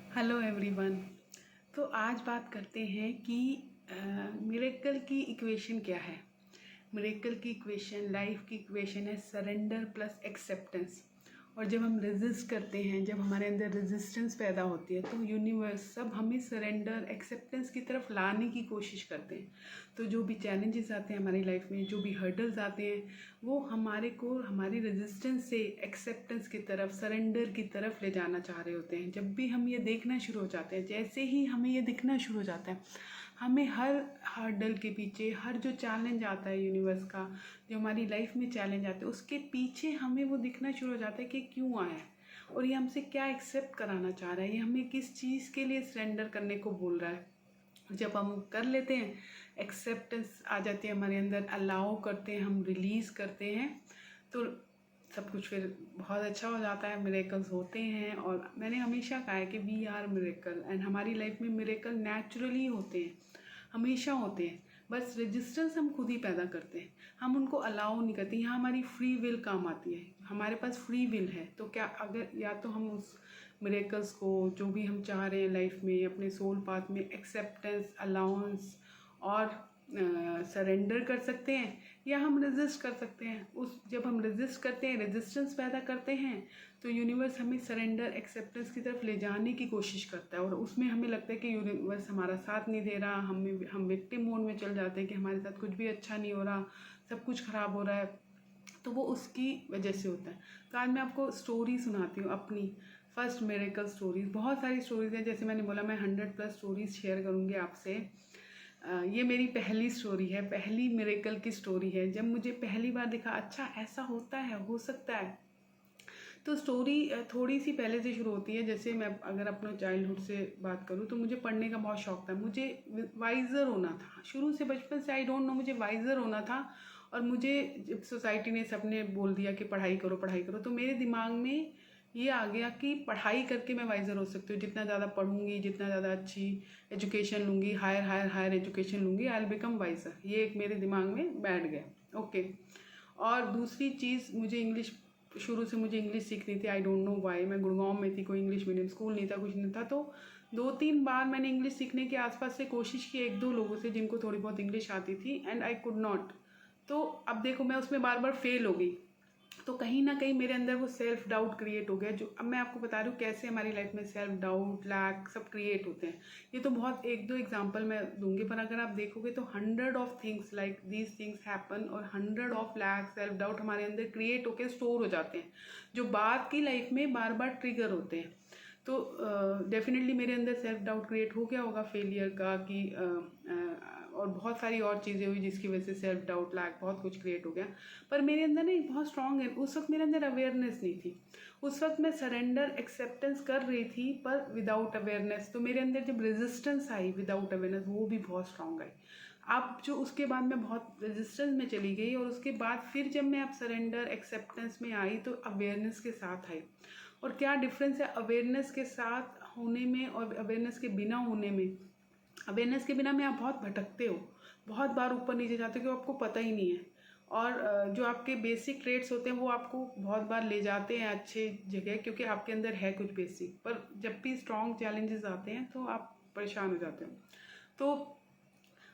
Hello everyone. तो आज बात करते हैं कि मिरेकल की इक्वेशन क्या है। मिरेकल की इक्वेशन, लाइफ की इक्वेशन है सरेंडर प्लस एक्सेप्टेंस। और जब हम रेजिस्ट करते हैं, जब हमारे अंदर रेजिस्टेंस पैदा होती है, तो यूनिवर्स सब हमें सरेंडर एक्सेप्टेंस की तरफ लाने की कोशिश करते हैं। तो जो भी चैलेंजेस आते हैं हमारी लाइफ में, जो भी हर्डल्स आते हैं, वो हमारे को हमारी रेजिस्टेंस से एक्सेप्टेंस की तरफ, सरेंडर की तरफ ले जाना चाह रहे होते हैं। जब भी हम ये देखना शुरू हो जाते हैं, जैसे ही हमें ये दिखना शुरू हो जाता है, हमें हर हर्डल के पीछे, हर जो चैलेंज आता है यूनिवर्स का, जो हमारी लाइफ में चैलेंज आते हैं, उसके पीछे हमें वो दिखना शुरू हो जाता है कि क्यों आया है और ये हमसे क्या एक्सेप्ट कराना चाह रहा है, ये हमें किस चीज़ के लिए सरेंडर करने को बोल रहा है। जब हम कर लेते हैं, एक्सेप्टेंस आ जाती है हमारे अंदर, अलाउ करते हैं, हम रिलीज़ करते हैं, तो सब कुछ फिर बहुत अच्छा हो जाता है। मिरेकल्स होते हैं। और मैंने हमेशा कहा है कि वी आर मिरेकल, एंड हमारी लाइफ में मिरेकल नेचुरली होते हैं, हमेशा होते हैं। बस रेजिस्टेंस हम खुद ही पैदा करते हैं, हम उनको अलाउ नहीं करते। यहाँ हमारी फ्री विल काम आती है, हमारे पास फ्री विल है। तो क्या अगर या तो हम उस मिरेकल्स को, जो भी हम चाह रहे हैं लाइफ में, अपने सोल पाथ में, एक्सेप्टेंस, अलाउंस और सरेंडर कर सकते हैं, या हम रेजिस्ट कर सकते हैं। उस जब हम रेजिस्ट करते हैं, रेजिस्टेंस पैदा करते हैं, तो यूनिवर्स हमें सरेंडर, एक्सेप्टेंस की तरफ ले जाने की कोशिश करता है। और उसमें हमें लगता है कि यूनिवर्स हमारा साथ नहीं दे रहा, हम विक्टिम मोड में चल जाते हैं कि हमारे साथ कुछ भी अच्छा नहीं हो रहा, सब कुछ ख़राब हो रहा है। तो वो उसकी वजह से होता है। तो आज मैं आपको स्टोरी सुनाती हूँ अपनी फर्स्ट मिरेकल स्टोरीज। बहुत सारी स्टोरीज हैं, जैसे मैंने बोला मैं 100+ स्टोरीज शेयर करूँगी आपसे। ये मेरी पहली स्टोरी है, पहली मिरेकल की स्टोरी है। जब मुझे पहली बार दिखा, अच्छा ऐसा होता है, हो सकता है। तो स्टोरी थोड़ी सी पहले से शुरू होती है। जैसे मैं अगर अपने चाइल्डहुड से बात करूँ, तो मुझे पढ़ने का बहुत शौक था, मुझे वाइज़र होना था शुरू से, बचपन से। आई डोंट नो, मुझे वाइज़र होना था। और मुझे जब सोसाइटी ने, सबने बोल दिया कि पढ़ाई करो पढ़ाई करो, तो मेरे दिमाग में ये आ गया कि पढ़ाई करके मैं वाइज़र हो सकती हूँ। जितना ज़्यादा पढ़ूंगी, जितना ज़्यादा अच्छी एजुकेशन लूँगी, हायर एजुकेशन लूँगी, आई विल बिकम वाइज़र। ये एक मेरे दिमाग में बैठ गया। ओके। और दूसरी चीज़, मुझे इंग्लिश, शुरू से मुझे इंग्लिश सीखनी थी। I don't know why. मैं गुड़गांव में थी, कोई इंग्लिश मीडियम स्कूल नहीं था, कुछ नहीं था। तो 2-3 बार मैंने इंग्लिश सीखने के आसपास से कोशिश की, 1-2 लोगों से जिनको थोड़ी बहुत इंग्लिश आती थी, एंड आई कुड नॉट। तो अब देखो, मैं उसमें बार बार फेल हो गई। तो कहीं ना कहीं मेरे अंदर वो सेल्फ डाउट क्रिएट हो गया। जो अब मैं आपको बता रही हूँ कैसे हमारी लाइफ में सेल्फ डाउट, लैक सब क्रिएट होते हैं। ये तो बहुत 1-2 एग्जांपल मैं दूंगी, पर अगर आप देखोगे तो 100 of things like these things happen, और 100 ऑफ लैक, सेल्फ डाउट हमारे अंदर क्रिएट होकर स्टोर हो जाते हैं, जो बाद की लाइफ में बार बार ट्रिगर होते हैं। तो डेफिनेटली मेरे अंदर सेल्फ डाउट क्रिएट हो गया होगा फेलियर का, कि और बहुत सारी और चीज़ें हुई जिसकी वजह से सेल्फ डाउट, लैक, बहुत कुछ क्रिएट हो गया। पर मेरे अंदर ना एक बहुत स्ट्रांग है, उस वक्त मेरे अंदर अवेयरनेस नहीं थी। उस वक्त मैं सरेंडर, एक्सेप्टेंस कर रही थी, पर विदाउट अवेयरनेस। तो मेरे अंदर जब रेजिस्टेंस आई विदाउट अवेयरनेस, वो भी बहुत स्ट्रांग आई। अब जो उसके बाद मैं बहुत रेजिस्टेंस में चली गई, और उसके बाद फिर जब मैं अब सरेंडर, एक्सेप्टेंस में आई, तो अवेयरनेस के साथ आई। और क्या डिफरेंस है अवेयरनेस के साथ होने में और अवेयरनेस के बिना होने में। अवेयरनेस के बिना में आप बहुत भटकते हो, बहुत बार ऊपर नीचे जाते हो कि आपको पता ही नहीं है। और जो आपके बेसिक ट्रेड्स होते हैं वो आपको बहुत बार ले जाते हैं अच्छे जगह, क्योंकि आपके अंदर है कुछ बेसिक। पर जब भी स्ट्रॉन्ग चैलेंजेस आते हैं तो आप परेशान हो जाते हो। तो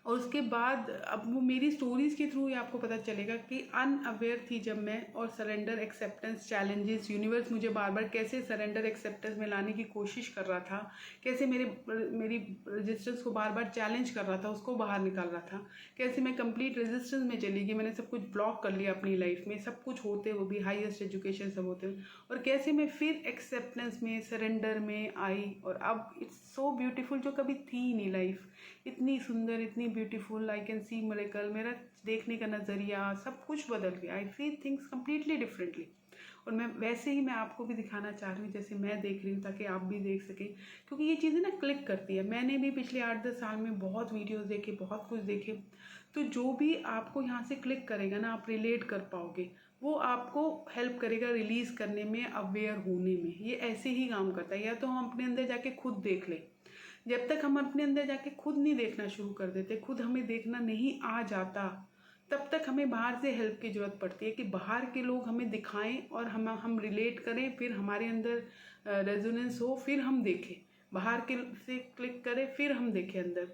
और उसके बाद अब वो मेरी स्टोरीज़ के थ्रू ही आपको पता चलेगा कि अनअवेयर थी जब मैं, और सरेंडर, एक्सेप्टेंस, चैलेंजेस, यूनिवर्स मुझे बार बार कैसे सरेंडर, एक्सेप्टेंस में लाने की कोशिश कर रहा था, कैसे मेरी रेजिस्टेंस को बार बार चैलेंज कर रहा था, उसको बाहर निकाल रहा था। कैसे मैं कंप्लीट रेजिस्टेंस में चली गई, मैंने सब कुछ ब्लॉक कर लिया अपनी लाइफ में, सब कुछ होते हुए भी, हाईएस्ट एजुकेशन सब होते हुए, और कैसे मैं फिर एक्सेप्टेंस में, सरेंडर में आई। और अब इट्स सो ब्यूटीफुल, जो कभी थी ही नहीं लाइफ, इतनी सुंदर, इतनी beautiful. I can see miracle, मेरा देखने का नज़रिया सब कुछ बदल गया। I feel things completely differently. और मैं वैसे ही मैं आपको भी दिखाना चाह रही हूँ जैसे मैं देख रही हूँ, ताकि आप भी देख सकें, क्योंकि ये चीज़ें ना क्लिक करती है। मैंने भी पिछले 8-10 साल में बहुत वीडियोस देखे, बहुत कुछ देखे। तो जो भी आपको यहाँ से क्लिक करेगा ना, आप रिलेट कर पाओगे, वो आपको हेल्प करेगा रिलीज़ करने में, अवेयर होने में। ये ऐसे ही काम करता है। या तो हम अपने अंदर जाके खुद देख लें, जब तक हम अपने अंदर जाके खुद नहीं देखना शुरू कर देते, खुद हमें देखना नहीं आ जाता, तब तक हमें बाहर से हेल्प की ज़रूरत पड़ती है कि बाहर के लोग हमें दिखाएं और हम रिलेट करें, फिर हमारे अंदर रेजोनेंस हो, फिर हम देखें। बाहर के से क्लिक करें फिर हम देखें अंदर।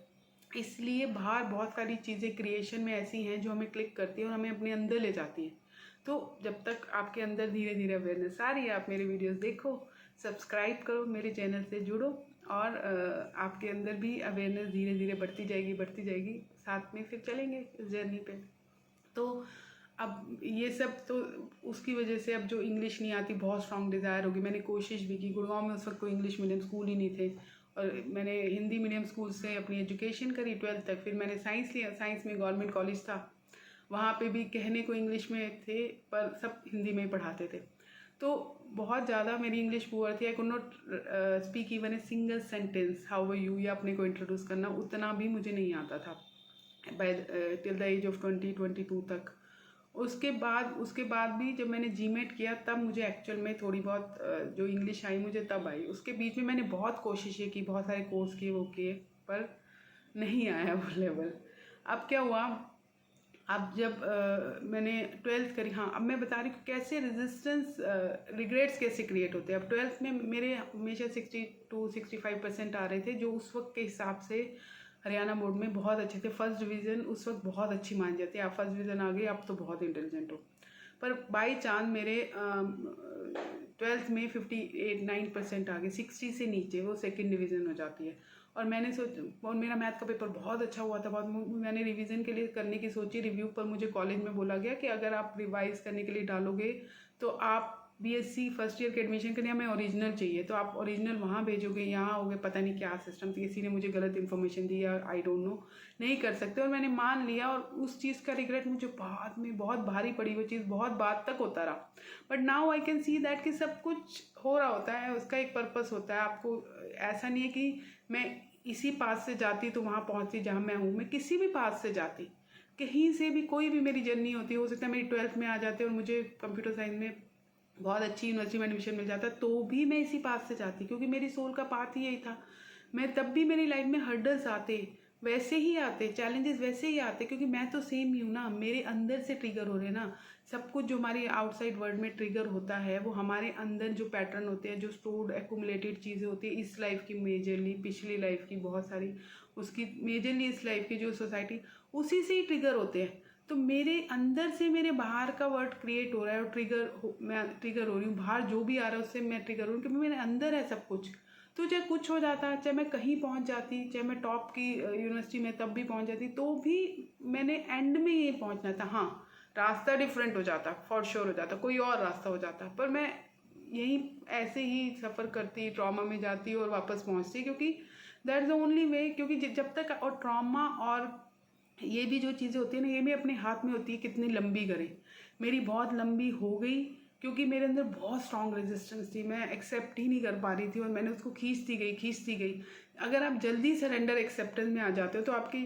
इसलिए बाहर बहुत सारी चीज़ें क्रिएशन में ऐसी हैं जो हमें क्लिक करती हैं और हमें अपने अंदर ले जाती हैं। तो जब तक आपके अंदर धीरे धीरे अवेयरनेस आ रही है, आप मेरे वीडियोस देखो, सब्सक्राइब करो, मेरे चैनल से जुड़ो और आपके अंदर भी अवेयरनेस धीरे धीरे बढ़ती जाएगी, साथ में फिर चलेंगे इस जर्नी पे। तो अब ये सब तो उसकी वजह से अब जो इंग्लिश नहीं आती बहुत स्ट्रॉन्ग डिज़ायर होगी। मैंने कोशिश भी की, गुड़गांव में उस वक्त कोई इंग्लिश मीडियम स्कूल ही नहीं थे और मैंने हिंदी मीडियम स्कूल से अपनी एजुकेशन करी 12th तक। फिर मैंने साइंस लिया, साइंस में गवर्नमेंट कॉलेज था, वहाँ पे भी कहने को इंग्लिश में थे पर सब हिंदी में ही पढ़ाते थे। तो बहुत ज़्यादा मेरी इंग्लिश पुअर थी। I could not speak even a single sentence, how were you, या अपने को इंट्रोड्यूस करना उतना भी मुझे नहीं आता था by till the age of 20-22 तक। उसके बाद भी जब मैंने जीमेट किया तब मुझे एक्चुअल में थोड़ी बहुत जो इंग्लिश आई मुझे तब आई। उसके बीच में मैंने बहुत कोशिशें की, बहुत सारे कोर्स किए, वो किए, पर नहीं आया वो लेवल। अब क्या हुआ, अब जब मैंने 12th करी, हाँ अब मैं बता रही हूँ कैसे रेजिस्टेंस रिग्रेट्स कैसे क्रिएट होते हैं। अब 12th में मेरे हमेशा 60-65% आ रहे थे, जो उस वक्त के हिसाब से हरियाणा बोर्ड में बहुत अच्छे थे। फर्स्ट डिवीज़न उस वक्त बहुत अच्छी मान जाती है, आप फर्स्ट डिवीज़न आ गए आप तो बहुत इंटेलिजेंट हो। पर बाई चांस मेरे 12th में 58-9% आ गए, 60 से नीचे वो सेकंड डिवीज़न हो जाती है। और मैंने और मेरा मैथ का पेपर बहुत अच्छा हुआ था, मैंने रिवीजन के लिए करने की सोची। रिव्यू पर मुझे कॉलेज में बोला गया कि अगर आप रिवाइज करने के लिए डालोगे तो आप बीएससी फर्स्ट ईयर के एडमिशन के लिए हमें ओरिजिनल चाहिए, तो आप ओरिजिनल वहाँ भेजोगे, यहाँ होगे, पता नहीं क्या सिस्टम थी, किसी ने मुझे गलत इन्फॉर्मेशन दी या आई डोंट नो, नहीं कर सकते। और मैंने मान लिया और उस चीज़ का रिग्रेट मुझे बाद में बहुत भारी पड़ी, वो चीज़ बहुत बाद तक होता रहा। But now I can see that कि सब कुछ हो रहा होता है, उसका एक पर्पस होता है। आपको ऐसा नहीं है कि मैं इसी पास से जाती तो वहाँ पहुँचती जहाँ मैं हूँ, मैं किसी भी पास से जाती, कहीं से भी कोई भी मेरी जर्नी होती, हो सकता है मेरी 12th में आ जाते और मुझे कंप्यूटर साइंस में बहुत अच्छी यूनिवर्सिटी में एडमिशन मिल जाता, तो भी मैं इसी पास से जाती, क्योंकि मेरी सोल का पाथ ही यही था। मैं तब भी मेरी लाइफ में हर्डल्स आते, वैसे ही आते, चैलेंजेस वैसे ही आते, क्योंकि मैं तो सेम ही हूँ ना, मेरे अंदर से ट्रिगर हो रहे हैं ना। सब कुछ जो हमारे आउटसाइड वर्ल्ड में ट्रिगर होता है वो हमारे अंदर जो पैटर्न होते हैं, जो स्टोर्ड एक्यूमुलेटेड चीज़ें होती है इस लाइफ की, मेजरली पिछली लाइफ की बहुत सारी, उसकी मेजरली इस लाइफ की जो सोसाइटी, उसी से ही ट्रिगर होते हैं। तो मेरे अंदर से मेरे बाहर का वर्ड क्रिएट हो रहा है और मैं ट्रिगर हो रही हूँ, बाहर जो भी आ रहा है उससे मैं ट्रिगर हो रही हूँ, क्योंकि मेरे अंदर है सब कुछ। तो चाहे कुछ हो जाता, चाहे मैं कहीं पहुंच जाती, चाहे मैं टॉप की यूनिवर्सिटी में तब भी पहुंच जाती, तो भी मैंने एंड में ये पहुंचना था। हाँ, रास्ता डिफरेंट हो जाता, फॉर श्योर हो जाता, कोई और रास्ता हो जाता, पर मैं यही ऐसे ही सफ़र करती, ट्रॉमा में जाती और वापस पहुंचती, क्योंकि that is the only way. क्योंकि जब तक, और ट्रॉमा और ये भी जो चीज़ें होती है ना, ये भी अपने हाथ में होती है कितनी लंबी करें। मेरी बहुत लंबी हो गई क्योंकि मेरे अंदर बहुत स्ट्रॉन्ग रेजिस्टेंस थी, मैं एक्सेप्ट ही नहीं कर पा रही थी और मैंने उसको खींचती गई। अगर आप जल्दी सरेंडर एक्सेप्टेंस में आ जाते हो तो आपकी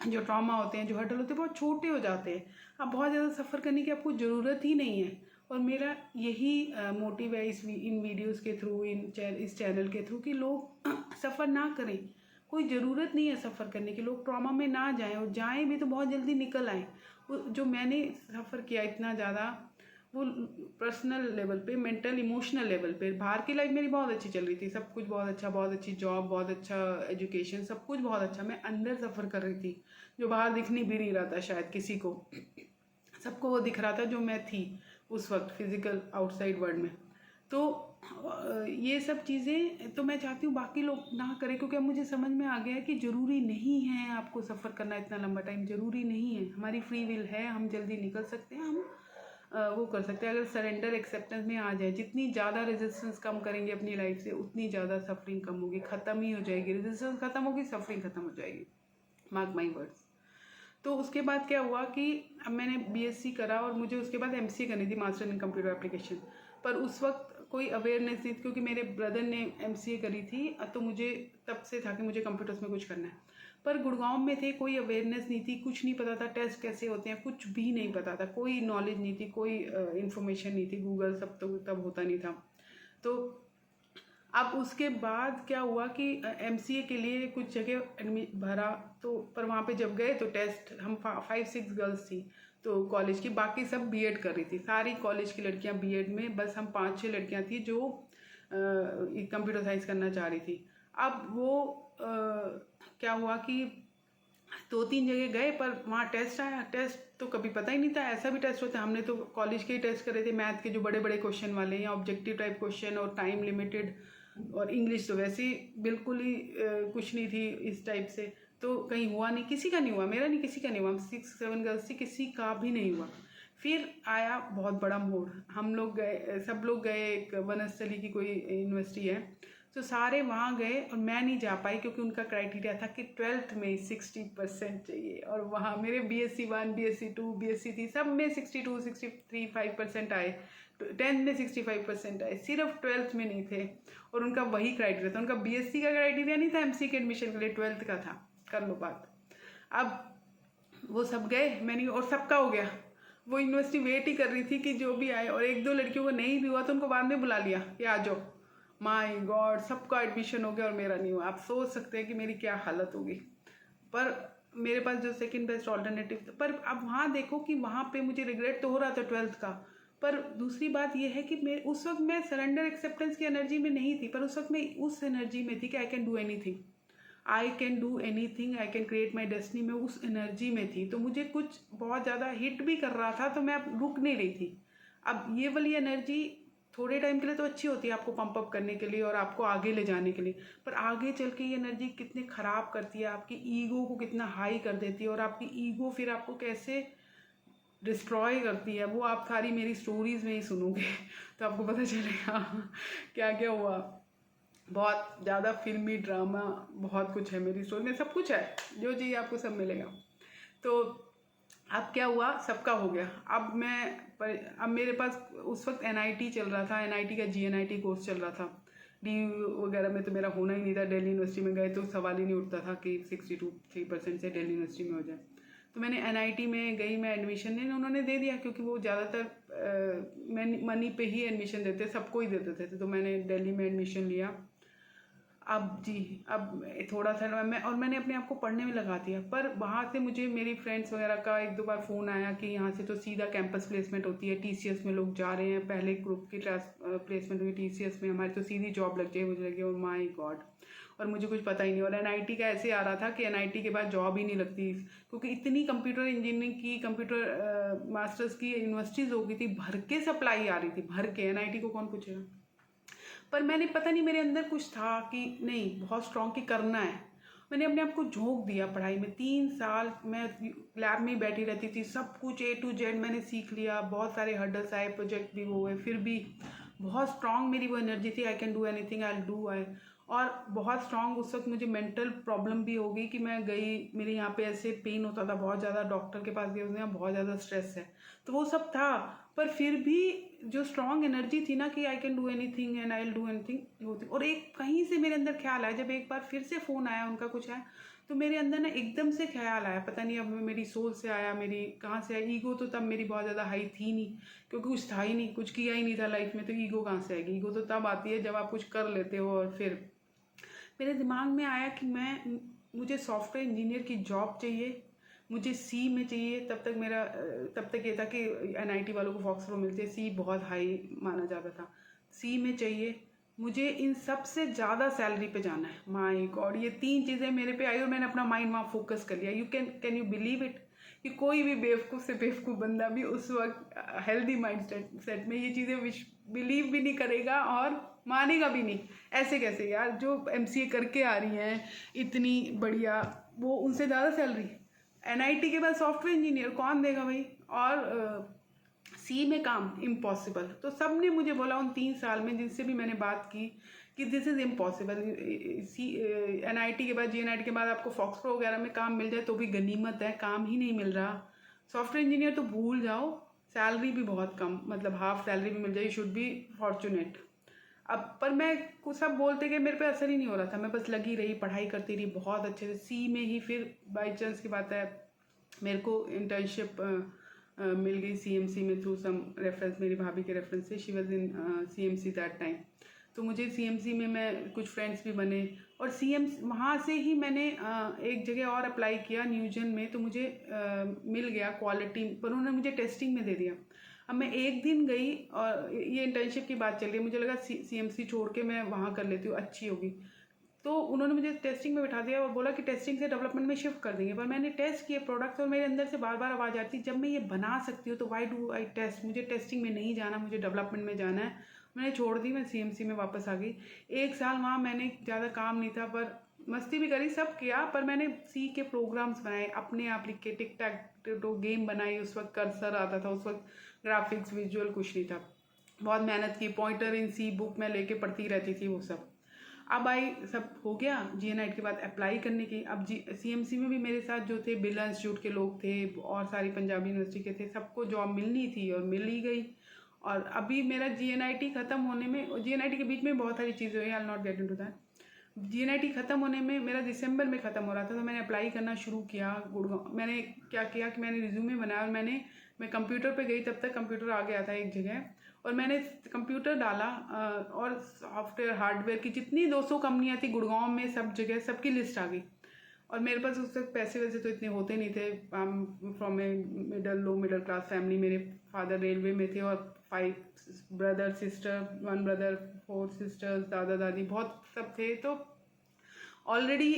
जो ट्रॉमा होते हैं, जो हर्डल होते हैं, बहुत छोटे हो जाते हैं। आप बहुत ज़्यादा सफ़र करने की आपको ज़रूरत ही नहीं है। और मेरा यही मोटिव है इन वीडियोज़ के थ्रू, इस चैनल के थ्रू, कि लोग सफ़र ना करें। कोई ज़रूरत नहीं है सफ़र करने की, लोग ट्रॉमा में ना जाएं, और जाएं भी तो बहुत जल्दी निकल आएँ। जो मैंने सफ़र किया इतना ज़्यादा, वो पर्सनल लेवल पे, मेंटल इमोशनल लेवल पे, बाहर की लाइफ मेरी बहुत अच्छी चल रही थी, सब कुछ बहुत अच्छा, बहुत अच्छी जॉब, बहुत अच्छा एजुकेशन, सब कुछ बहुत अच्छा। मैं अंदर सफ़र कर रही थी, जो बाहर दिखनी भी नहीं रहा था शायद किसी को, सबको वो दिख रहा था जो मैं थी उस वक्त फिजिकल आउटसाइड वर्ल्ड में। तो ये सब चीज़ें तो मैं चाहती हूँ बाकी लोग ना करें, क्योंकि अब मुझे समझ में आ गया है कि ज़रूरी नहीं है आपको सफ़र करना इतना लंबा टाइम, ज़रूरी नहीं है। हमारी फ्री विल है, हम जल्दी निकल सकते हैं, हम वो कर सकते हैं। अगर सरेंडर एक्सेप्टेंस में आ जाए, जितनी ज़्यादा रेजिस्टेंस कम करेंगे अपनी लाइफ से, उतनी ज़्यादा सफरिंग कम होगी, ख़त्म ही हो जाएगी। रेजिस्टेंस ख़त्म होगी, सफरिंग ख़त्म हो जाएगी, मार्क माई वर्ड्स। तो उसके बाद क्या हुआ कि अब मैंने बीएससी करा और मुझे उसके बाद एमसीए करनी थी, मास्टर इन कंप्यूटर एप्लीकेशन। पर उस वक्त कोई अवेयरनेस नहीं थी, क्योंकि मेरे ब्रदर ने एमसीए करी थी, तो मुझे तब से था कि मुझे कंप्यूटर्स में कुछ करना है। पर गुड़गांव में थे, कोई अवेयरनेस नहीं थी, कुछ नहीं पता था, टेस्ट कैसे होते हैं कुछ भी नहीं पता था, कोई नॉलेज नहीं थी, कोई इन्फॉर्मेशन नहीं थी, गूगल सब तो तब होता नहीं था। तो अब उसके बाद क्या हुआ कि एमसीए के लिए कुछ जगह भरा, तो पर वहाँ पे जब गए तो टेस्ट, हम 5-6 गर्ल्स थी तो कॉलेज की, बाकी सब बीएड कर रही थी, सारी कॉलेज की लड़कियाँ बीएड में, बस हम 5-6 लड़कियाँ थी जो कंप्यूटर साइंस करना चाह रही थी। अब वो क्या हुआ कि 2-3 जगह गए पर वहाँ टेस्ट आया। टेस्ट तो कभी पता ही नहीं था ऐसा भी टेस्ट होता है। हमने तो कॉलेज के ही टेस्ट करे थे, मैथ के जो बड़े बड़े क्वेश्चन वाले या ऑब्जेक्टिव टाइप क्वेश्चन और टाइम लिमिटेड, और इंग्लिश तो वैसे ही बिल्कुल ही कुछ नहीं थी इस टाइप से। तो कहीं हुआ नहीं, किसी का नहीं हुआ, मेरा नहीं, किसी का नहीं हुआ। हम 6-7 गर्ल्स थी, किसी का भी नहीं हुआ। फिर आया बहुत बड़ा मोड़, हम लोग गए, सब लोग गए, एक वनस्थली की कोई यूनिवर्सिटी है, तो सारे वहाँ गए और मैं नहीं जा पाई क्योंकि उनका क्राइटेरिया था कि 12th में 60% चाहिए। और वहाँ मेरे BSc 1, BSc 2, BSc 3 सब में 62, 63, 5% आए, 10th में 65% आए, सिर्फ 12th में नहीं थे। और उनका वही क्राइटेरिया था, उनका BSc का क्राइटेरिया नहीं था MSc के एडमिशन के लिए, 12th का था। कर लो बात। अब वो सब गए, मैंने, और सबका हो गया। वो यूनिवर्सिटी वेट ही कर रही थी कि जो भी आए, और 1-2 लड़कियों को नहीं भी हुआ तो उनको बाद में बुला लिया कि आ जाओ। माय गॉड, सबका एडमिशन हो गया और मेरा नहीं हुआ। आप सोच सकते हैं कि मेरी क्या हालत होगी। पर मेरे पास जो सेकंड बेस्ट ऑल्टरनेटिव था, पर अब वहाँ देखो कि वहाँ पे मुझे रिग्रेट तो हो रहा था 12th का। पर दूसरी बात यह है कि मैं उस वक्त मैं सरेंडर एक्सेप्टेंस की एनर्जी में नहीं थी, पर उस वक्त मैं उस एनर्जी में थी कि I can do anything, I can do anything, I can create my destiny. में उस एनर्जी में थी, तो मुझे कुछ बहुत ज़्यादा हिट भी कर रहा था तो मैं अब रुक नहीं रही थी। अब ये वाली एनर्जी थोड़े टाइम के लिए तो अच्छी होती है आपको पंप अप करने के लिए और आपको आगे ले जाने के लिए, पर आगे चल के ये एनर्जी कितने ख़राब करती है, आपकी ईगो को कितना हाई कर देती है, और आपकी ईगो फिर आपको कैसे डिस्ट्रॉय करती है, वो आप सारी मेरी स्टोरीज़ में ही सुनोगे तो आपको पता चलेगा क्या क्या हुआ। बहुत ज़्यादा फिल्मी ड्रामा, बहुत कुछ है मेरी स्टोरी में, सब कुछ है, जो चाहिए आपको सब मिलेगा। तो अब क्या हुआ, सबका हो गया। अब मेरे पास उस वक्त NIT चल रहा था, NIT का GNIT कोर्स चल रहा था। DU वगैरह में तो मेरा होना ही नहीं था, दिल्ली यूनिवर्सिटी में गए तो सवाल ही नहीं उठता था कि 62-63% से दिल्ली यूनिवर्सिटी में हो जाए। तो मैंने NIT में गई, मैं एडमिशन लेने, उन्होंने दे दिया क्योंकि वो ज़्यादातर मनी पे ही एडमिशन देते, सबको ही देते थे। तो मैंने दिल्ली में एडमिशन लिया। अब थोड़ा सा मैंने अपने आप को पढ़ने में लगा दिया। पर वहाँ से मुझे मेरी फ्रेंड्स वगैरह का 1-2 बार फ़ोन आया कि यहाँ से तो सीधा कैंपस प्लेसमेंट होती है, TCS में लोग जा रहे हैं, पहले ग्रुप की क्लास प्लेसमेंट हुई TCS में, हमारी तो सीधी जॉब लग जाए, मुझे लगे और माय गॉड। और मुझे कुछ पता ही नहीं, और NIT का ऐसे आ रहा था कि NIT के बाद जॉब ही नहीं लगती, क्योंकि इतनी कंप्यूटर इंजीनियरिंग की, कंप्यूटर मास्टर्स की यूनिवर्सिटीज़ हो गई थी, भर के सप्लाई आ रही थी, भर के। NIT को कौन पूछेगा। पर मैंने, पता नहीं मेरे अंदर कुछ था कि नहीं, बहुत स्ट्रॉन्ग कि करना है। मैंने अपने आप को झोंक दिया पढ़ाई में। 3 साल मैं लैब में ही बैठी रहती थी, सब कुछ A to Z मैंने सीख लिया, बहुत सारे हर्डल्स आए, प्रोजेक्ट भी वो हुए, फिर भी बहुत स्ट्रॉन्ग मेरी वो एनर्जी थी, I can do anything, I will do. और बहुत स्ट्रॉन्ग उस वक्त मुझे मेंटल प्रॉब्लम भी हो गई कि मैं गई, मेरे यहाँ पे ऐसे पेन होता था बहुत ज़्यादा, डॉक्टर के पास गई, उसने कहा बहुत ज़्यादा स्ट्रेस है, तो वो सब था। पर फिर भी जो स्ट्रॉन्ग एनर्जी थी ना कि I can do anything and I will do anything होती। और एक कहीं से मेरे अंदर ख्याल आया, जब एक बार फिर से फ़ोन आया उनका कुछ है, तो मेरे अंदर ना एकदम से ख्याल आया, पता नहीं अब मेरी सोल से आया, मेरी कहाँ से आया। ईगो तो तब मेरी बहुत ज़्यादा हाई थी नहीं, क्योंकि कुछ था ही नहीं, कुछ किया ही नहीं था लाइफ में, तो ईगो कहाँ से आएगी। ईगो तो तब आती है जब आप कुछ कर लेते हो। और फिर मेरे दिमाग में आया कि मुझे सॉफ्टवेयर इंजीनियर की जॉब चाहिए, मुझे C में चाहिए। तब तक ये था कि NIT वालों को फॉक्सरो मिलती है, C बहुत हाई माना जाता था। C में चाहिए, मुझे इन सब से ज़्यादा सैलरी पे जाना है। माय गॉड, ये 3 चीज़ें मेरे पे आई और मैंने अपना माइंड वहाँ फोकस कर लिया। कैन यू बिलीव इट कि कोई भी बेवकूफ़ से बेवकूफ़ बंदा भी उस वक्त हेल्दी माइंड सेट में ये चीज़ें बिलीव भी नहीं करेगा और मानेगा भी नहीं। ऐसे कैसे यार, जो MCA करके आ रही हैं इतनी बढ़िया, वो उनसे ज़्यादा सैलरी। NIT के बाद सॉफ्टवेयर इंजीनियर कौन देगा भाई, और C में काम इम्पॉसिबल। तो सब ने मुझे बोला उन 3 साल में, जिनसे भी मैंने बात की, कि दिस इज़ इम्पॉसिबल। NIT के बाद, GNIT के बाद आपको फॉक्सप्रो वगैरह में काम मिल जाए तो भी गनीमत है, काम ही नहीं मिल रहा। सॉफ्टवेयर इंजीनियर तो भूल जाओ, सैलरी भी बहुत कम, मतलब हाफ सैलरी भी मिल जाए, यू शुड बी फॉर्चुनेट। अब पर मैं कुछ सब बोलते गए, मेरे पे असर ही नहीं हो रहा था, मैं बस लगी रही, पढ़ाई करती रही बहुत अच्छे से। C में ही फिर बाई चांस की बात है, मेरे को इंटर्नशिप मिल गई CMC में, थ्रू सम रेफरेंस, मेरी भाभी के रेफरेंस से। She was in CMC that time. तो मुझे CMC में मैं कुछ फ्रेंड्स भी बने, और वहाँ से ही मैंने एक जगह और अप्लाई किया न्यूजन में, तो मुझे मिल गया क्वालिटी, पर उन्होंने मुझे टेस्टिंग में दे दिया। अब मैं एक दिन गई, और ये इंटर्नशिप की बात चल रही है, मुझे लगा CMC छोड़ के मैं वहाँ कर लेती हूँ, अच्छी होगी। तो उन्होंने मुझे टेस्टिंग में बिठा दिया और बोला कि टेस्टिंग से डेवलपमेंट में शिफ्ट कर देंगे। पर मैंने टेस्ट किए प्रोडक्ट्स और मेरे अंदर से बार बार आवाज़ आती, जब मैं ये बना सकती हूँ तो वाई डू आई टेस्ट, मुझे टेस्टिंग में नहीं जाना, मुझे डेवलपमेंट में जाना है। मैंने छोड़ दी, मैं सीएमसी में वापस आ गई। 1 साल वहाँ मैंने ज़्यादा काम नहीं था, पर मस्ती भी करी, सब किया, पर मैंने सी के प्रोग्राम्स बनाए, अपने आप लिख के, टिक टैक तो गेम बनाई। उस वक्त कर्सर आता था, उस वक्त ग्राफिक्स विजुअल कुछ नहीं था। बहुत मेहनत की, पॉइंटर इन सी बुक में लेके पढ़ती रहती थी वो सब। अब आई, सब हो गया, GNIT के बाद अप्लाई करने की। अब CMC में भी मेरे साथ जो थे बिरला इंस्टीट्यूट के लोग थे और सारी पंजाबी यूनिवर्सिटी के थे, सबको जॉब मिलनी थी और मिल ही गई। और अभी मेरा GNIT ख़त्म होने में, GNIT के बीच में बहुत सारी चीज़ें हुई, I will not get into that. GNIT ख़त्म होने में मेरा दिसंबर में ख़त्म हो रहा था, तो मैंने अप्लाई करना शुरू किया गुड़गांव। मैंने क्या किया कि मैंने रिज्यूमे बनाया और मैं कंप्यूटर पे गई, तब तक कंप्यूटर आ गया था एक जगह, और मैंने कंप्यूटर डाला और सॉफ्टवेयर हार्डवेयर की जितनी 200 कंपनियां थी गुड़गांव में, सब जगह सबकी लिस्ट आ गई। और मेरे पास उस वक्त पैसे वैसे तो इतने होते नहीं थे, from A low middle class family. मेरे फादर रेलवे में थे और 5 ब्रदर सिस्टर, 1 ब्रदर, 4 सिस्टर्स, दादा दादी बहुत सब थे, तो ऑलरेडी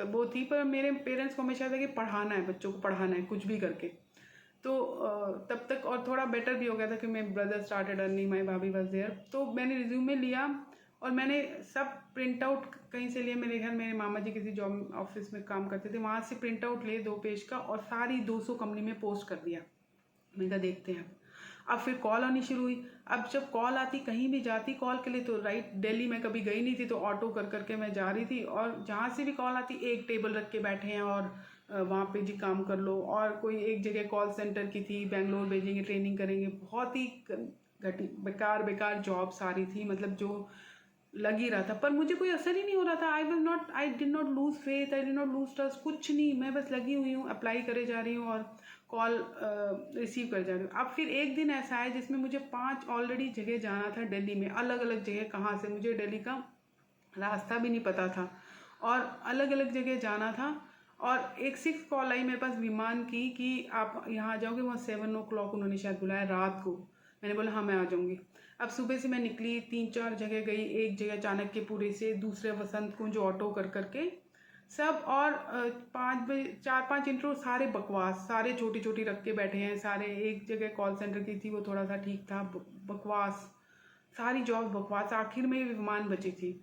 वो थी। पर मेरे पेरेंट्स को हमेशा था कि पढ़ाना है, बच्चों को पढ़ाना है कुछ भी करके। तो तब तक और थोड़ा बेटर भी हो गया था कि मैं ब्रदर स्टार्टेड अर्निंग, माई भाभी वाज देयर। तो मैंने रिज्यूमे लिया और मैंने सब प्रिंट आउट कहीं से लिया। मेरे घर मेरे मामा जी किसी जॉब ऑफिस में काम करते थे, वहाँ से प्रिंट आउट लिए 2 पेज का और सारी 200 कंपनी में पोस्ट कर दिया। मैंने कहा देखते हैं। अब फिर कॉल आनी शुरू हुई। अब जब कॉल आती, कहीं भी जाती कॉल के लिए, तो राइट दिल्ली में कभी गई नहीं थी, तो ऑटो कर करके मैं जा रही थी, और जहाँ से भी कॉल आती एक टेबल रख के बैठे हैं और वहाँ पे जी काम कर लो। और कोई एक जगह कॉल सेंटर की थी, बेंगलोर भेजेंगे, ट्रेनिंग करेंगे, बहुत ही घटी बेकार जॉब सारी थी, मतलब जो लग ही रहा था, पर मुझे कोई असर ही नहीं हो रहा था। I did not lose faith, I did not lose trust, कुछ नहीं, मैं बस लगी हुई हूँ, अप्लाई करे जा रही हूँ और कॉल रिसीव कर जा रही हूँ। अब फिर एक दिन ऐसा है जिसमें मुझे 5 ऑलरेडी जगह जाना था दिल्ली में, अलग अलग जगह, कहाँ से, मुझे दिल्ली का रास्ता भी नहीं पता था और अलग अलग जगह जाना था। और एक 6 कॉल आई मेरे पास विमान की कि आप यहाँ आ जाओगे, वहाँ 7 o'clock उन्होंने शायद बुलाया रात को। मैंने बोला हाँ मैं आ जाऊँगी। अब सुबह से मैं निकली, 3-4 जगह गई, एक जगह चाणक्यपुरी से, दूसरे वसंत कुंज ऑटो कर करके सब, और 5 बजे 4-5 इंटरव्यू, सारे बकवास, सारे छोटी छोटी रख के बैठे हैं सारे। एक जगह कॉल सेंटर की थी, वो थोड़ा सा ठीक था, बकवास, सारी जॉब बकवास। आखिर में विमान बची थी।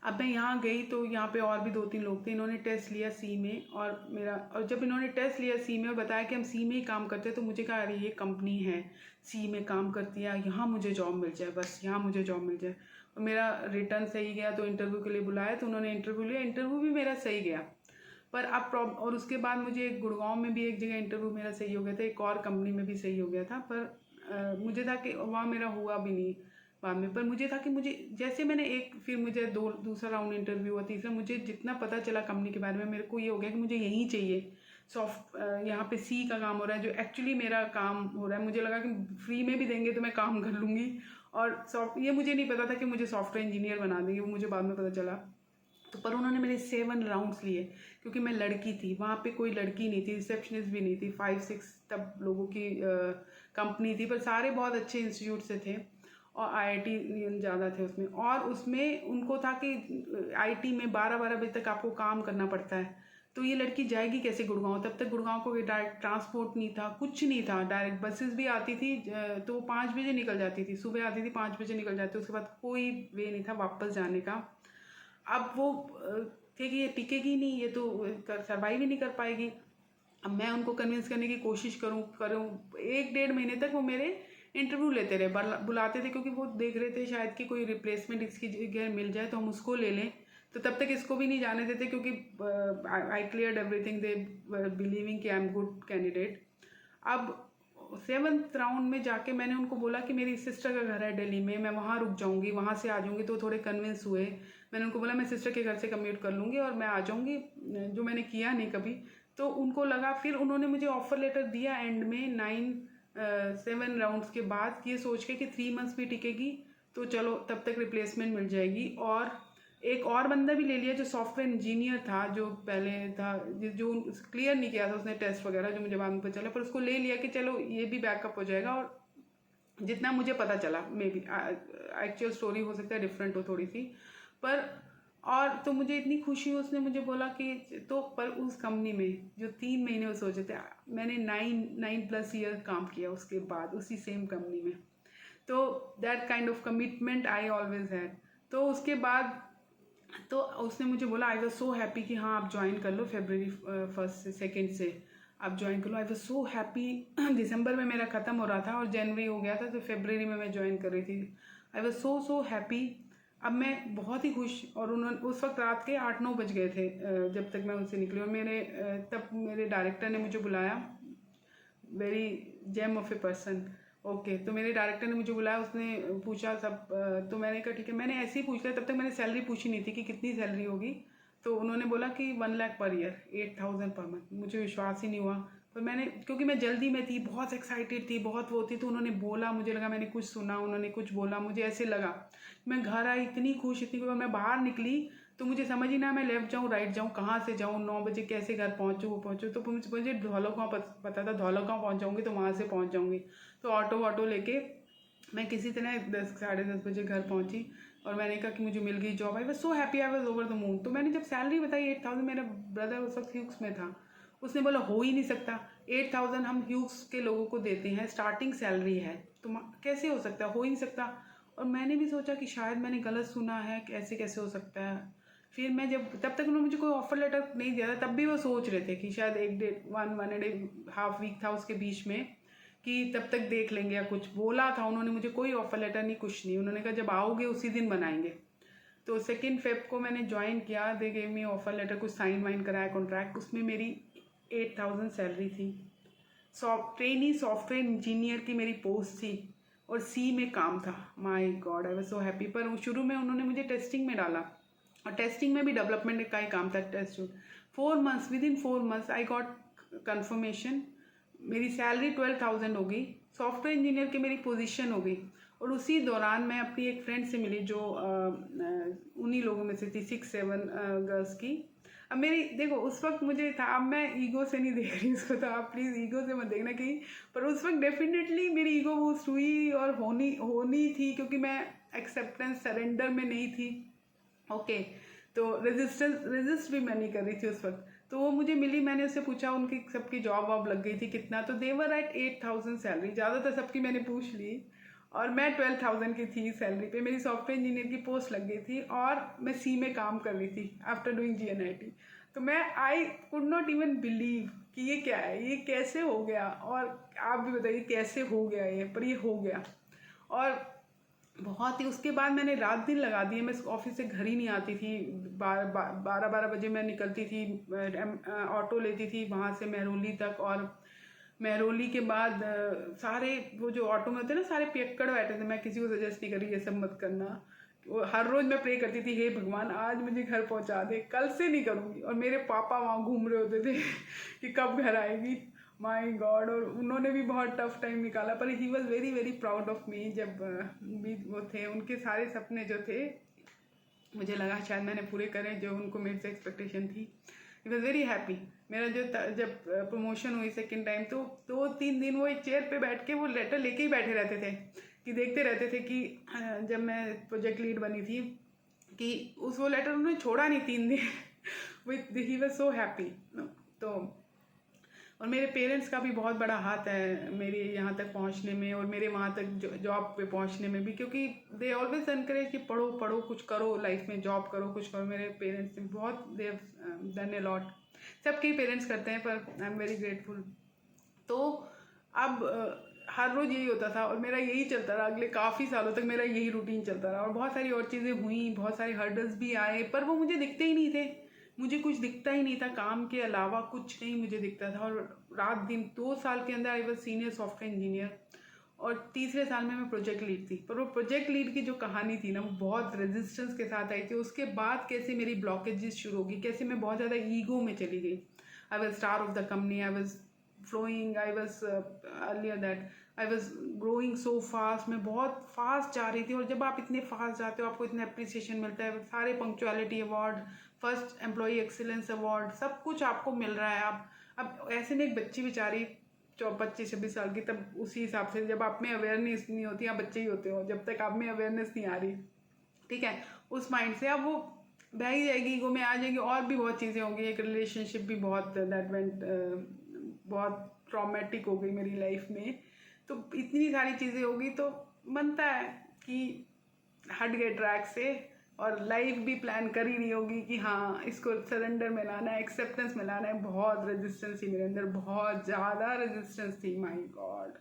अब मैं यहाँ गई तो यहाँ पे और भी 2-3 लोग थे, इन्होंने टेस्ट लिया सी में, और जब इन्होंने टेस्ट लिया सी में और बताया कि हम सी में ही काम करते हैं, तो मुझे कहा अरे ये कंपनी है सी में काम करती है, यहाँ मुझे जॉब मिल जाए, बस यहाँ मुझे जॉब मिल जाए। और मेरा रिटर्न सही गया तो इंटरव्यू के लिए बुलाया, तो उन्होंने इंटरव्यू लिया, इंटरव्यू भी मेरा सही गया। पर अब और उसके बाद मुझे गुड़गांव में भी एक जगह इंटरव्यू मेरा सही हो गया था, एक और कंपनी में भी सही हो गया था, पर मुझे था कि वहाँ मेरा हुआ भी नहीं बाद में। पर मुझे था कि मुझे, जैसे मैंने फिर मुझे दूसरा राउंड इंटरव्यू हुआ, तीसरा, मुझे जितना पता चला कंपनी के बारे में, मेरे को ये हो गया कि मुझे यहीं चाहिए। यहाँ पे सी का काम हो रहा है, जो एक्चुअली मेरा काम हो रहा है। मुझे लगा कि फ्री में भी देंगे तो मैं काम कर लूँगी, और ये मुझे नहीं पता था कि मुझे सॉफ्टवेयर इंजीनियर बना देंगे, वो मुझे बाद में पता चला। तो पर उन्होंने मेरे 7 राउंड्स लिए, क्योंकि मैं लड़की थी, वहाँ पे कोई लड़की नहीं थी, रिसेप्शनिस्ट भी नहीं थी, 5-6 तब लोगों की कंपनी थी, पर सारे बहुत अच्छे इंस्टीट्यूट से थे और IIT ज़्यादा थे उसमें। और उसमें उनको था कि IT में 12-12 बजे तक आपको काम करना पड़ता है, तो ये लड़की जाएगी कैसे गुड़गांव? तब तक गुड़गांव को डायरेक्ट ट्रांसपोर्ट नहीं था, कुछ नहीं था, डायरेक्ट बसेस भी आती थी तो 5 बजे निकल जाती थी, सुबह आती थी 5 बजे निकल जाती, उसके बाद कोई वे नहीं था वापस जाने का। अब वो थे कि ये टिकेगी नहीं, ये तो सर्वाइव ही नहीं कर पाएगी। अब मैं उनको कन्विंस करने की कोशिश करूँ 1-1.5 महीने तक वो मेरे इंटरव्यू लेते रहे, बुलाते थे, क्योंकि वो देख रहे थे शायद कि कोई रिप्लेसमेंट इसकी जगह मिल जाए तो हम उसको ले लें। तो तब तक इसको भी नहीं जाने देते, क्योंकि आई क्लियर्ड एवरीथिंग, दे बिलीविंग कि आई एम गुड कैंडिडेट। अब 7th राउंड में जाके मैंने उनको बोला कि मेरी सिस्टर का घर है दिल्ली में, मैं वहाँ रुक जाऊँगी, वहाँ से आ जाऊँगी। तो थोड़े कन्विंस हुए। मैंने उनको बोला मैं सिस्टर के घर से कम्यूट कर लूँगी और मैं आ जाऊँगी, जो मैंने किया नहीं कभी। तो उनको लगा, फिर उन्होंने मुझे ऑफर लेटर दिया एंड में 7 राउंड्स के बाद, ये सोच के कि 3 मंथ्स भी टिकेगी तो चलो तब तक रिप्लेसमेंट मिल जाएगी। और एक और बंदा भी ले लिया जो सॉफ्टवेयर इंजीनियर था, जो पहले था, जो क्लियर नहीं किया था उसने टेस्ट वगैरह, जो मुझे बाद में पता चला, पर उसको ले लिया कि चलो ये भी बैकअप हो जाएगा। और जितना मुझे पता चला, मे बी एक्चुअल स्टोरी हो सकता है डिफरेंट हो थोड़ी सी, पर और तो मुझे इतनी खुशी हुई, उसने मुझे बोला कि तो पर उस कंपनी में जो 3 महीने वो सोचे थे, मैंने 9+ ईयर काम किया उसके बाद उसी सेम कंपनी में। तो that kind of commitment I always had. तो उसके बाद तो उसने मुझे बोला, आई वॉज सो हैप्पी कि हाँ आप ज्वाइन कर लो February 1 से 2 से आप ज्वाइन कर लो। I was so happy. दिसंबर में मेरा ख़त्म हो रहा था और जनवरी हो गया था, तो फरवरी में मैं ज्वाइन कर रही थी। I was so happy. अब मैं बहुत ही खुश, और उन्होंने उस वक्त रात के 8-9 बज गए थे जब तक मैं उनसे निकली। और तब मेरे डायरेक्टर ने मुझे बुलाया, very gem of a person. Okay, तो मेरे डायरेक्टर ने मुझे बुलाया, उसने पूछा सब, तो मैंने कहा ठीक है। मैंने ऐसे ही पूछ लिया, तब तक मैंने सैलरी पूछी नहीं थी कि कितनी सैलरी होगी। तो उन्होंने बोला कि 1 lakh per year, 8,000 per month. मुझे विश्वास ही नहीं हुआ, पर मैंने, क्योंकि मैं जल्दी में थी, बहुत एक्साइटेड थी, बहुत वो थी, तो उन्होंने बोला, मुझे लगा मैंने कुछ सुना, उन्होंने कुछ बोला, मुझे ऐसे लगा। मैं घर आई इतनी खुश, इतनी खुश। मैं बाहर निकली तो मुझे समझ ही ना, मैं लेफ्ट जाऊँ राइट जाऊँ, कहाँ से जाऊँ, 9 बजे कैसे घर पहुँचूँ, वो पहुँचूँ। तो मुझे धौलागाँव पता था, धौलागाँव पहुँच जाऊँगी तो वहाँ से पहुँच जाऊँगी। तो ऑटो लेके मैं किसी तरह 10 साढ़े 10 बजे घर पहुँची, और मैंने कहा कि मुझे मिल गई job. I was so happy, I was over the moon. तो मैंने जब सैलरी बताई 8,000, मेरा ब्रदर उस वक्त ह्यूक्स में था, उसने बोला हो ही नहीं सकता, 8,000 हम ह्यूक्स के लोगों को देते हैं, स्टार्टिंग सैलरी है, तो कैसे हो सकता, हो ही नहीं सकता। और मैंने भी सोचा कि शायद मैंने गलत सुना है, कैसे हो सकता है। फिर मैं जब, तब तक उन्होंने मुझे कोई ऑफर लेटर नहीं दिया था, तब भी वो सोच रहे थे कि शायद 1.5 वीक था उसके बीच में, कि तब तक देख लेंगे या कुछ बोला था उन्होंने मुझे। कोई ऑफर लेटर नहीं, कुछ नहीं। उन्होंने कहा जब आओगे उसी दिन बनाएंगे। तो 2 फेब को मैंने ज्वाइन किया। They gave me offer letter, कुछ साइन वाइन कराया कॉन्ट्रैक्ट, उसमें मेरी 8,000 सैलरी थी। ट्रेनी सॉफ्टवेयर इंजीनियर की मेरी पोस्ट थी, और सी में काम था। My God, I was so happy. पर शुरू में उन्होंने मुझे टेस्टिंग में डाला, और टेस्टिंग में भी डेवलपमेंट का ही काम था, test. 4 months, within 4 months I got confirmation, मेरी सैलरी 12,000 हो गई, सॉफ्टवेयर इंजीनियर की मेरी पोजीशन हो गई। और उसी दौरान मैं अपनी एक फ्रेंड से मिली जो उन्हीं लोगों में से थी, 6-7 गर्ल्स की। अब मेरी, देखो उस वक्त मुझे था, अब मैं ईगो से नहीं देख रही उसको, तो आप प्लीज़ ईगो से मत देखना कहीं, पर उस वक्त डेफिनेटली मेरी ईगो बूस्ट हुई, और होनी थी, क्योंकि मैं एक्सेप्टेंस सरेंडर में नहीं थी। ओके, तो रेजिस्ट भी मैं नहीं कर रही थी उस वक्त। तो वो मुझे मिली, मैंने उससे पूछा, उनकी सबकी जॉब वॉब लग गई थी कितना, तो देवर एट 8,000 सैलरी, ज़्यादातर सबकी मैंने पूछ ली, और मैं 12,000 की थी सैलरी पे। मेरी सॉफ्टवेयर इंजीनियर की पोस्ट लग गई थी, और मैं सी में काम कर रही थी आफ्टर डूइंग GNIT। तो मैं, I could not even believe कि ये क्या है, ये कैसे हो गया। और आप भी बताइए कैसे हो गया ये, पर ये हो गया। और बहुत ही, उसके बाद मैंने रात दिन लगा दिए, मैं ऑफिस से घर ही नहीं आती थी। 12 बजे मैं निकलती थी, ऑटो लेती थी वहाँ से महरौली तक, और महरौली के बाद सारे वो जो ऑटो में होते हैं ना, सारे पियक्कड़ बैठे थे। मैं किसी को सजेस्ट नहीं कर रही ये सब मत करना। हर रोज़ मैं प्रे करती थी, हे भगवान आज मुझे घर पहुँचा दे, कल से नहीं करूँगी। और मेरे पापा वहाँ घूम रहे होते थे कि कब घर आएगी, माय गॉड। और उन्होंने भी बहुत टफ टाइम निकाला, पर he was very very proud of me. जब भी वो थे, उनके सारे सपने जो थे, मुझे लगा शायद मैंने पूरे करे जो उनको मेरे से एक्सपेक्टेशन थी। He was very happy. मेरा जो जब प्रमोशन हुई सेकेंड टाइम, तो 2-3 दिन वो एक चेयर पे बैठ के वो लेटर लेके ही बैठे रहते थे, कि देखते रहते थे कि जब मैं प्रोजेक्ट लीड बनी थी, कि वो लेटर उन्होंने छोड़ा नहीं 3 दिन। With he was so happy. तो और मेरे पेरेंट्स का भी बहुत बड़ा हाथ है मेरे यहाँ तक पहुँचने में, और मेरे वहाँ तक जॉब पे पहुँचने में भी, क्योंकि दे ऑलवेज एनकरेज कि पढ़ो पढ़ो, कुछ करो लाइफ में, जॉब करो, कुछ करो। मेरे पेरेंट्स ने बहुत, they have done a lot. सबके पेरेंट्स करते हैं, पर आई एम वेरी ग्रेटफुल। तो अब हर रोज़ यही होता था, और मेरा यही चलता रहा अगले काफ़ी सालों तक, मेरा यही रूटीन चलता रहा। और बहुत सारी और चीज़ें हुई, बहुत सारे हर्डल्स भी आए, पर वो मुझे दिखते ही नहीं थे। मुझे कुछ दिखता ही नहीं था, काम के अलावा कुछ नहीं मुझे दिखता था। और रात दिन 2 साल के अंदर I was senior software engineer, और तीसरे साल में मैं प्रोजेक्ट लीड थी। पर वो प्रोजेक्ट लीड की जो कहानी थी ना, वो बहुत रेजिस्टेंस के साथ आई थी। उसके बाद कैसे मेरी ब्लॉकेजेस शुरू होगी, कैसे मैं बहुत ज़्यादा ईगो में चली गई। I was star of the company, I was flowing, I was earlier that I was growing so fast. मैं बहुत फास्ट जा रही थी, और जब आप इतने फास्ट जाते हो, आपको इतना अप्रिसिएशन मिलता है, सारे punctuality award, first employee excellence award, सब कुछ आपको मिल रहा है। आप अब ऐसे में एक बच्ची बेचारी 25-26 साल की, तब उसी हिसाब से, जब आप में अवेयरनेस नहीं होती, आप बच्चे ही होते हो जब तक आप में अवेयरनेस नहीं आ रही, ठीक है, उस माइंड से अब वो बह ही जाएगी, ईगो में आ जाएगी, और भी बहुत चीज़ें होंगी। एक रिलेशनशिप भी बहुत दैट वेंट बहुत ट्रॉमेटिक हो गई मेरी लाइफ में। तो इतनी सारी चीज़ें होगी तो बनता है कि हट गए ट्रैक से, और लाइफ भी प्लान कर ही रही होगी कि हाँ इसको सरेंडर में लाना है, एक्सेप्टेंस में लाना है। बहुत रेजिस्टेंस थी मेरे अंदर, बहुत ज़्यादा रेजिस्टेंस थी, माय गॉड।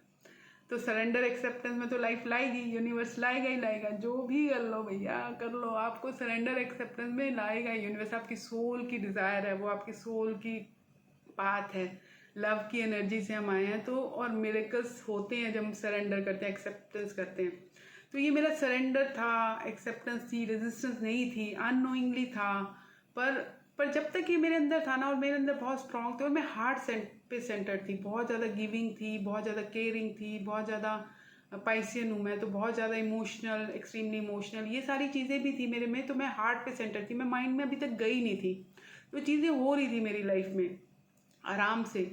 तो सरेंडर एक्सेप्टेंस में तो लाइफ लाएगी, यूनिवर्स लाएगा ही लाएगा। जो भी कर लो भैया कर लो, आपको सरेंडर एक्सेप्टेंस में लाएगा यूनिवर्स। आपकी सोल की डिज़ायर है वो, आपकी सोल की बात है। लव की एनर्जी से हम आए हैं तो, और मिरेकल्स होते हैं जब हम सरेंडर करते हैं, एक्सेप्टेंस करते हैं। तो ये मेरा सरेंडर था, एक्सेप्टेंस थी, रेजिस्टेंस नहीं थी, अननोइंगली था। पर जब तक ये मेरे अंदर था ना, और मेरे अंदर बहुत स्ट्रांग थे, और मैं हार्ट पे सेंटर थी, बहुत ज़्यादा गिविंग थी, बहुत ज़्यादा केयरिंग थी, बहुत ज़्यादा पाइसियन हूँ मैं, तो बहुत ज़्यादा इमोशनल, एक्सट्रीमली इमोशनल, ये सारी चीज़ें भी थी मेरे में। तो मैं हार्ट पे सेंटर थी, मैं माइंड में अभी तक गई नहीं थी। तो चीज़ें हो रही थी मेरी लाइफ में आराम से।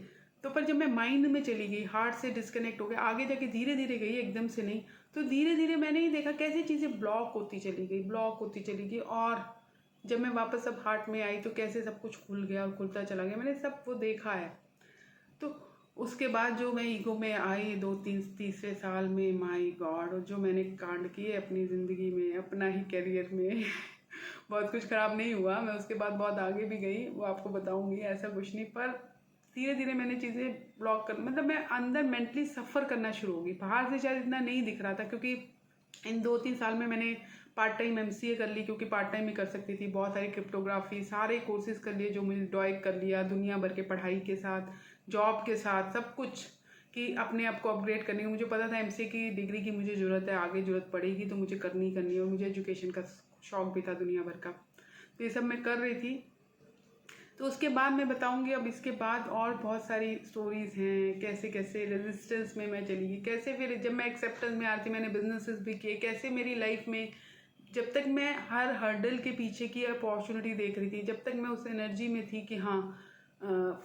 तो पर जब मैं माइंड में चली गई, हार्ट से डिस्कनेक्ट हो गया, आगे जाके धीरे धीरे गई, एकदम से नहीं। तो धीरे धीरे मैंने ही देखा कैसे चीज़ें ब्लॉक होती चली गई, ब्लॉक होती चली गई। और जब मैं वापस अब हार्ट में आई तो कैसे सब कुछ खुल गया और खुलता चला गया, मैंने सब वो देखा है। तो उसके बाद जो मैं ईगो में आई 2-3 तीसरे साल में, माय गॉड, और जो मैंने कांड किए अपनी ज़िंदगी में, अपना ही करियर में बहुत कुछ ख़राब नहीं हुआ, मैं उसके बाद बहुत आगे भी गई, वो आपको बताऊंगी, ऐसा कुछ नहीं। पर धीरे धीरे मैंने चीज़ें ब्लॉक कर, मतलब मैं अंदर मेंटली सफ़र करना शुरू हो गई। बाहर से शायद इतना नहीं दिख रहा था, क्योंकि इन 2-3 साल में मैंने पार्ट टाइम MCA कर ली, क्योंकि पार्ट टाइम ही कर सकती थी। बहुत सारी क्रिप्टोग्राफी, सारे कोर्सेज कर लिए जो मुझे, डॉइक कर लिया, दुनिया भर के पढ़ाई के साथ, जॉब के साथ, सब कुछ, कि अपने आप को अपग्रेड करने की। मुझे पता था MCA की डिग्री की मुझे ज़रूरत है, आगे ज़रूरत पड़ेगी, तो मुझे करनी है। और मुझे एजुकेशन का शौक भी था दुनिया भर का, तो ये सब मैं कर रही थी। तो उसके बाद मैं बताऊंगी अब इसके बाद और बहुत सारी स्टोरीज़ हैं, कैसे कैसे रेजिस्टेंस में मैं चली गई, कैसे फिर जब मैं एक्सेप्टेंस में आती मैंने बिजनेसेस भी किए, कैसे मेरी लाइफ में जब तक मैं हर हर्डल के पीछे की अपॉर्चुनिटी देख रही थी, जब तक मैं उस एनर्जी में थी कि हाँ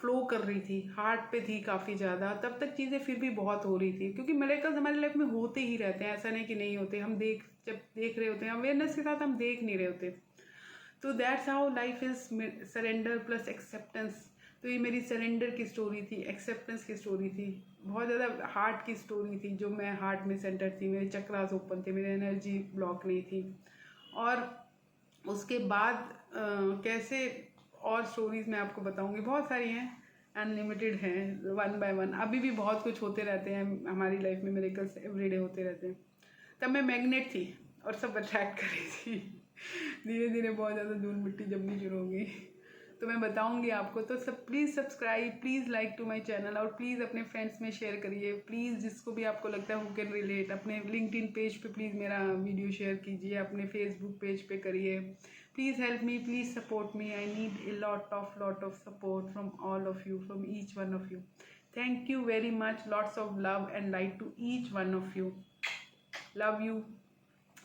फ्लो कर रही थी, हार्ट पे थी काफ़ी ज़्यादा, तब तक चीज़ें फिर भी बहुत हो रही थी। क्योंकि मिरेकल्स हमारी लाइफ में होते ही रहते हैं, ऐसा नहीं कि नहीं होते। हम जब देख रहे होते हैं, अवेयरनेस के साथ हम देख नहीं रहे होते। तो that's how life is surrender plus acceptance. तो ये मेरी सरेंडर की स्टोरी थी, एक्सेप्टेंस की स्टोरी थी, बहुत ज़्यादा हार्ट की स्टोरी थी। जो मैं हार्ट में सेंटर थी, मेरे चक्रास ओपन थे, मेरी एनर्जी ब्लॉक नहीं थी। और उसके बाद कैसे और स्टोरीज़ मैं आपको बताऊंगी, बहुत सारी हैं, अनलिमिटेड हैं, 1 बाय 1। अभी भी बहुत कुछ होते रहते हैं हमारी लाइफ में, मिरेकल्स एवरीडे होते रहते हैं। तब मैं मैग्नेट थी और सब अट्रैक्ट कर रही थी। धीरे धीरे बहुत ज़्यादा धूल मिट्टी जमनी शुरू हो गई, तो मैं बताऊंगी आपको। तो सब please subscribe, please like to my channel, और प्लीज़ अपने फ्रेंड्स में शेयर करिए। प्लीज़ जिसको भी आपको लगता है हु कैन रिलेट, अपने लिंक्डइन पेज पे प्लीज़ मेरा वीडियो शेयर कीजिए, अपने फेसबुक पेज पे करिए। Please help me, please support me, I need a lot of support from all of you, from each one of you. Thank you very much, lots of love and light to each one of you. Love you.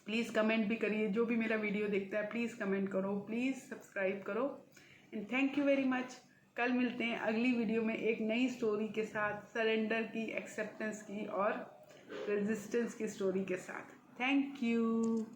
Please comment भी करिए, जो भी मेरा video देखता है please comment करो, please subscribe करो, and thank you very much. कल मिलते हैं अगली वीडियो में एक नई स्टोरी के साथ, सरेंडर की, एक्सेप्टेंस की और रेजिस्टेंस की स्टोरी के साथ। Thank you.